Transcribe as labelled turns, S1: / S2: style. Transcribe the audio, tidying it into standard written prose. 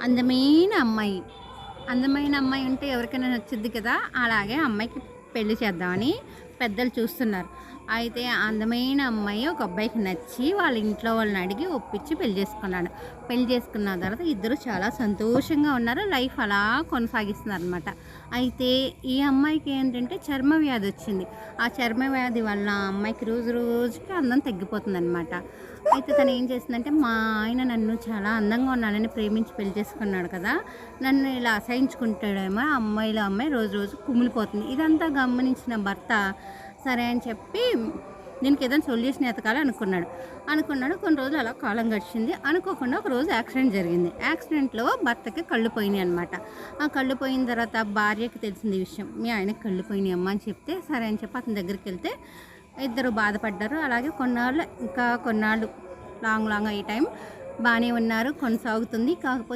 S1: అందమైన అమ్మాయి. అందమైన అమ్మాయి ఉంటే ఎవరికైనా నచ్చుద్ది కదా! అలాగే అమ్మాయికి పెళ్లి చేద్దామని పెద్దలు చూస్తున్నారు. అయితే ఆ అందమైన అమ్మాయి ఒక అబ్బాయికి నచ్చి వాళ్ళ ఇంట్లో వాళ్ళని అడిగి ఒప్పించి పెళ్లి చేసుకున్నాడు. పెళ్లి చేసుకున్న తర్వాత ఇద్దరు చాలా సంతోషంగా ఉన్నారు. లైఫ్ అలా కొనసాగిస్తున్నారనమాట. అయితే ఈ అమ్మాయికి ఏంటంటే చర్మ వ్యాధి వచ్చింది. ఆ చర్మ వ్యాధి వల్ల ఆ అమ్మాయికి రోజు రోజుకి అందం తగ్గిపోతుందనమాట. అయితే తను ఏం చేసిందంటే, మా ఆయన నన్ను చాలా అందంగా ఉన్నానని ప్రేమించి పెళ్లి చేసుకున్నాడు కదా! నన్ను ఇలా అసహించుకుంటాడేమో ఆ అమ్మాయి రోజు రోజు కుమిలిపోతుంది. ఇదంతా గమనించిన భర్త సరే అని చెప్పి దీనికి ఏదైనా సొల్యూషన్ ఎతకాలి అనుకున్నాడు. కొన్ని రోజులు అలా కాలం గడిచింది. అనుకోకుండా ఒక రోజు యాక్సిడెంట్ జరిగింది. యాక్సిడెంట్‌లో భర్తకి కళ్ళు పోయినాయనమాట. ఆ కళ్ళు పోయిన తర్వాత భార్యకి తెలిసింది ఈ విషయం. మీ ఆయనకి కళ్ళు పోయినాయమ్మా అని చెప్తే, సరే అని చెప్పి అతని దగ్గరికెళ్తే ఇద్దరు బాధపడ్డారు. అలాగే కొన్నాళ్ళు లాంగ్ లాంగ్ ఈ టైం బానే ఉన్నారు. కొనసాగుతుంది. కాకపోతే